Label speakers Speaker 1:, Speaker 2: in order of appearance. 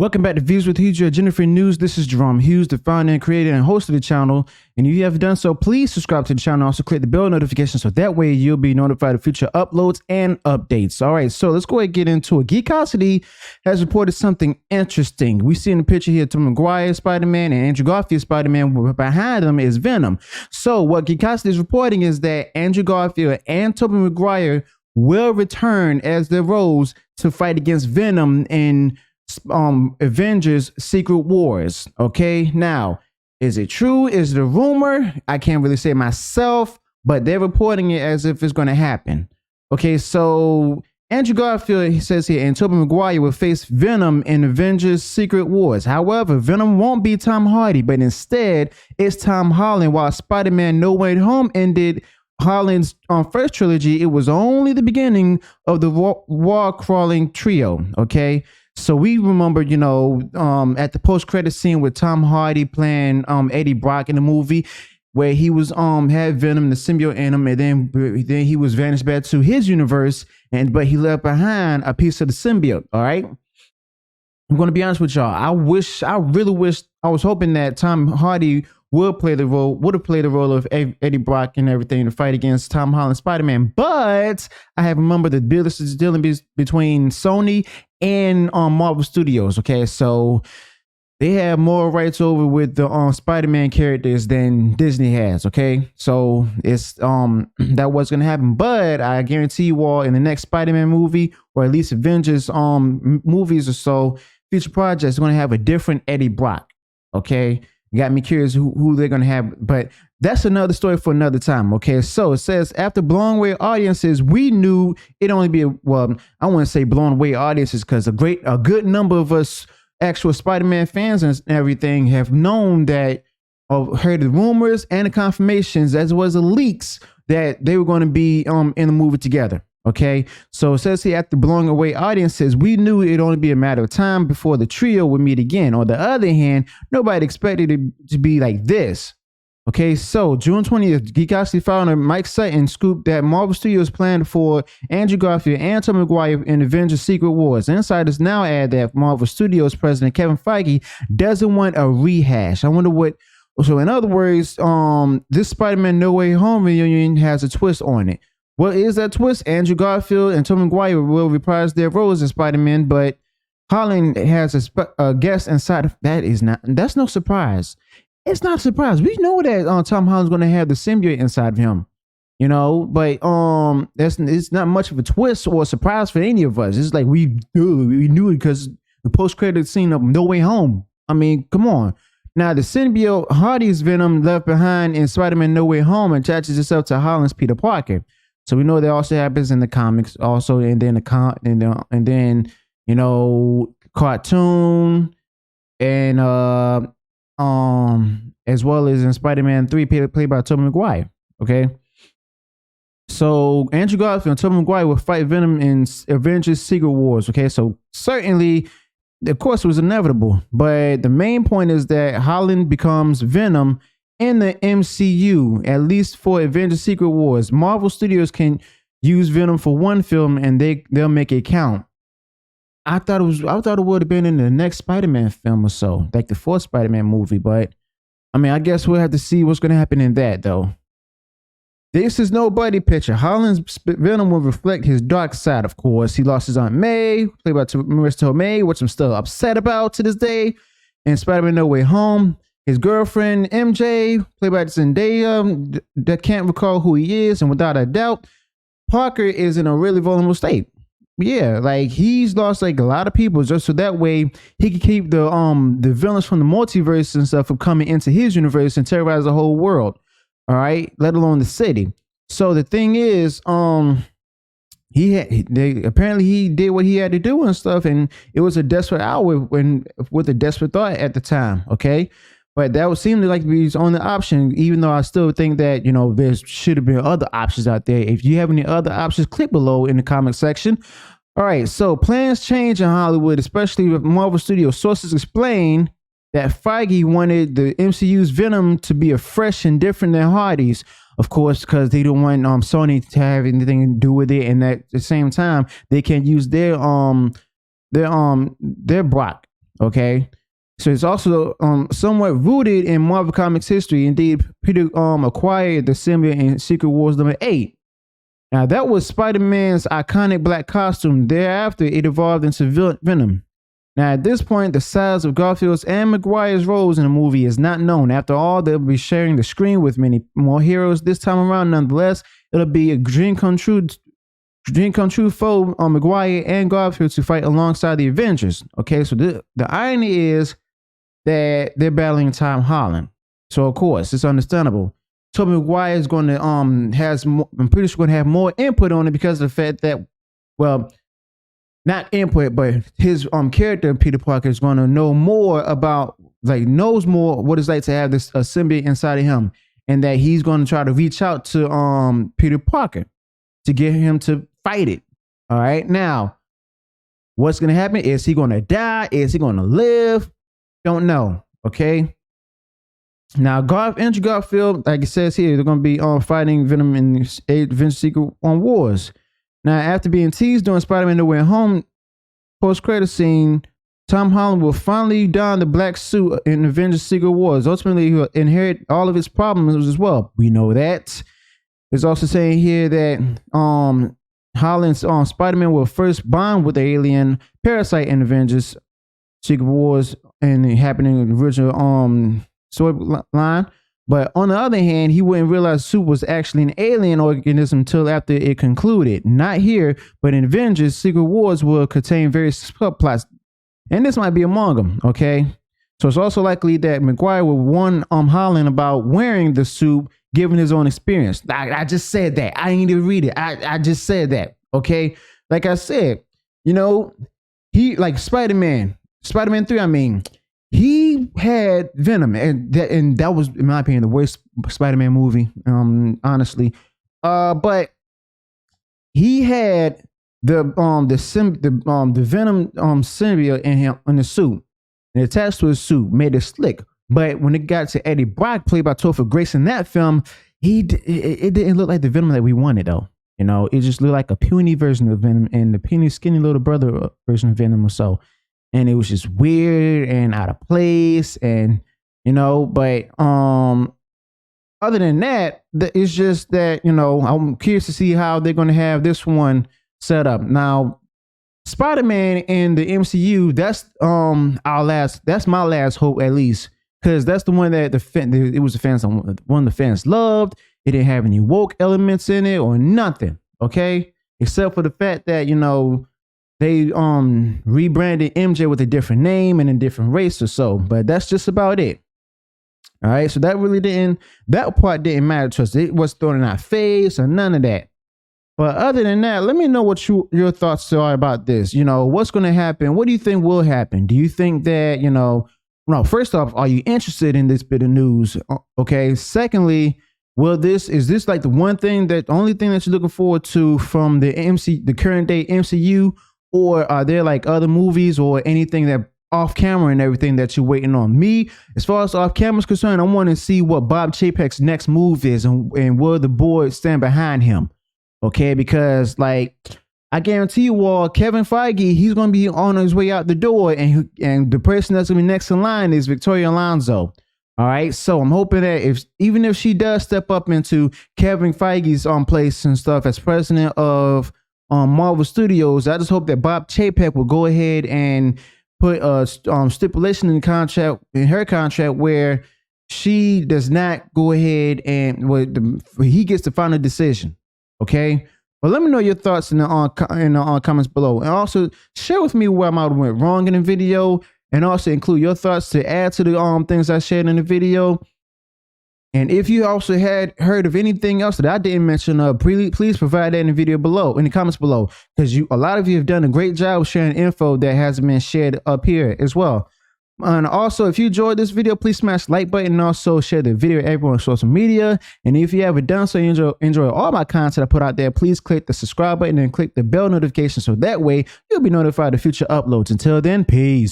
Speaker 1: Welcome back to Views with Hughes, your Jennifer News. This is Jerome Hughes, the founder and creator and host of the channel. And if you haven't done so, please subscribe to the channel. Also click the bell notification so that way you'll be notified of future uploads and updates. All right, so let's go ahead and get into it. Geekosity has reported something interesting. We see in the picture here Tobey Maguire Spider-Man and Andrew Garfield Spider-Man. Behind them is Venom. So what Geekosity is reporting is that Andrew Garfield and Tobey Maguire will return as their roles to fight against Venom in Avengers Secret Wars. Okay, now is it true? Is it a rumor? I can't really say myself, but they're reporting it as if it's going to happen. Okay, so Andrew Garfield, he says here, and Tobey Maguire will face Venom in Avengers Secret Wars. However, Venom won't be Tom Hardy, but instead it's Tom Holland. While Spider-Man No Way Home ended Holland's first trilogy, it was only the beginning of the wall-crawling trio. Okay, so we remember, you know, at the post-credit scene with Tom Hardy playing Eddie Brock in the movie, where he was had Venom, the symbiote in him, and then he was vanished back to his universe, but he left behind a piece of the symbiote. All right, I'm gonna be honest with y'all. I really wish, I was hoping that Tom Hardy would have played the role of Eddie Brock and everything to fight against Tom Holland Spider-Man. But I have remembered the business is dealing between Sony and Marvel Studios. Okay, so they have more rights over with the Spider-Man characters than Disney has. Okay, so it's that was gonna happen. But I guarantee you all, in the next Spider-Man movie, or at least Avengers movies or so, future projects, are gonna have a different Eddie Brock. Okay. Got me curious who they're gonna have, but that's another story for another time. Okay, so it says, after blowing away audiences, we knew it'd only be well, I wouldn't say blown away audiences, because a good number of us actual Spider-Man fans and everything have known that, or heard the rumors and the confirmations, as well as the leaks, that they were going to be in the movie together. Okay, so it says here, after blowing away audiences, we knew it'd only be a matter of time before the trio would meet again. On the other hand, nobody expected it to be like this. Okay, so June 20th, Geekosity founder Mike Sutton scooped that Marvel Studios planned for Andrew Garfield and Tobey Maguire in Avengers Secret Wars. Insiders now add that Marvel Studios president Kevin Feige doesn't want a rehash. I wonder what. So in other words, this Spider-Man No Way Home reunion has a twist on it. What is that twist? Andrew Garfield and Tobey Maguire will reprise their roles as Spider-Man, but Holland has a guest inside of that's no surprise. It's not a surprise. We know that Tom Holland's going to have the symbiote inside of him, you know, but it's not much of a twist or a surprise for any of us. It's like we knew it because the post-credit scene of No Way Home. I mean, come on. Now, the symbiote Hardy's Venom left behind in Spider-Man No Way Home attaches itself to Holland's Peter Parker. So we know that also happens in the comics, also, and then and then you know, cartoon, and as well as in Spider-Man 3, played by Tobey Maguire. Okay, so Andrew Garfield and Tobey Maguire will fight Venom in Avengers Secret Wars. Okay, so certainly, of course, it was inevitable, but the main point is that Holland becomes Venom in the MCU, at least for Avengers Secret Wars. Marvel Studios can use Venom for one film and they'll make it count. I thought it would have been in the next Spider-Man film or so, like the fourth Spider-Man movie, but I mean, I guess we'll have to see what's gonna happen in that though. This is no buddy picture. Holland's Venom will reflect his dark side, of course. He lost his Aunt May, played by Marissa Tomei, which I'm still upset about to this day, in Spider-Man No Way Home. His girlfriend, MJ, played by Zendaya, that can't recall who he is, and without a doubt, Parker is in a really vulnerable state. Yeah, like he's lost like a lot of people, just so that way he can keep the villains from the multiverse and stuff from coming into his universe and terrorize the whole world. All right, let alone the city. So the thing is, apparently he did what he had to do and stuff, and it was a desperate hour with a desperate thought at the time. Okay. But that would seem to like be his only option, even though I still think that, you know, there should have been other options out there. If you have any other options, click below in the comment section. All right, so plans change in Hollywood, especially with Marvel Studios. Sources explain that Feige wanted the MCU's Venom to be a fresh and different than Hardy's, of course, because they don't want Sony to have anything to do with it, and at the same time, they can't use their Brock. Okay. So it's also somewhat rooted in Marvel Comics history. Indeed, Peter acquired the symbiote in Secret Wars #8. Now, that was Spider-Man's iconic black costume. Thereafter, it evolved into Venom. Now, at this point, the size of Garfield's and Maguire's roles in the movie is not known. After all, they'll be sharing the screen with many more heroes this time around. Nonetheless, it'll be a dream come true for Maguire and Garfield to fight alongside the Avengers. Okay, so the irony is that they're battling Tom Holland. So, of course, it's understandable. Tobey Maguire is going to I'm pretty sure going to have more input on it because of the fact that, well, not input, but his character Peter Parker is going to know more about, knows more what it's like to have this symbiote inside of him, and that he's going to try to reach out to Peter Parker to get him to fight it. All right, now what's going to happen? Is he going to die? Is he going to live? Don't know. Okay. Now, Andrew Garfield, like it says here, they're going to be fighting Venom in Avengers Secret Wars. Now, after being teased during Spider-Man No Way Home post-credit scene, Tom Holland will finally don the black suit in Avengers Secret Wars. Ultimately, he'll inherit all of its problems as well. We know that. It's also saying here that Holland's Spider-Man will first bond with the alien parasite in Avengers Secret Wars and happening in the original storyline. But on the other hand, he wouldn't realize the suit was actually an alien organism until after it concluded. Not here, but in Avengers Secret Wars will contain various subplots, and this might be among them. Okay, so it's also likely that Maguire will warn Holland about wearing the suit, given his own experience. I just said that. I ain't even read it. I just said that. Okay, like I said, he like Spider-Man 3. I mean, he had Venom, and that was, in my opinion, the worst Spider-Man movie, honestly. But he had the Venom symbiote in him in the suit, and attached to his suit, made it slick. But when it got to Eddie Brock, played by Topher Grace in that film, it didn't look like the Venom that we wanted, though. It just looked like a puny version of Venom, and the puny, skinny little brother version of Venom or so. And it was just weird and out of place, and but other than that, it's just that I'm curious to see how they're going to have this one set up. Now, Spider-Man in the MCU, that's that's my last hope, at least, because that's the one that it was the fans, one the fans loved. It didn't have any woke elements in it or nothing. Okay, except for the fact that they rebranded MJ with a different name and a different race or so, but that's just about it. All right, so that part didn't matter to us. It was thrown in our face or none of that. But other than that, let me know what your thoughts are about this. What's going to happen? What do you think will happen? Do you think that, first off, are you interested in this bit of news? Okay. Secondly, is this like the only thing that you're looking forward to from the current day MCU? Or are there like other movies or anything that off camera and everything that you're waiting on? Me, as far as off camera is concerned, I want to see what Bob Chapek's next move is and will the board stand behind him? Okay, because I guarantee you all, Kevin Feige, he's going to be on his way out the door, and the person that's going to be next in line is Victoria Alonso. All right, so I'm hoping that even if she does step up into Kevin Feige's place and stuff as president of Marvel Studios, I just hope that Bob Chapek will go ahead and put a stipulation in her contract where she does not go ahead and he gets the final decision. Okay, but let me know your thoughts in the comments below, and also share with me where I might have went wrong in the video, and also include your thoughts to add to the things I shared in the video. And if you also had heard of anything else that I didn't mention, please provide that in the video below, in the comments below, because a lot of you have done a great job of sharing info that hasn't been shared up here as well. And also, if you enjoyed this video, please smash the like button and also share the video with everyone on social media. And if you haven't done so, you enjoy all my content I put out there, please click the subscribe button and click the bell notification so that way you'll be notified of future uploads. Until then, peace.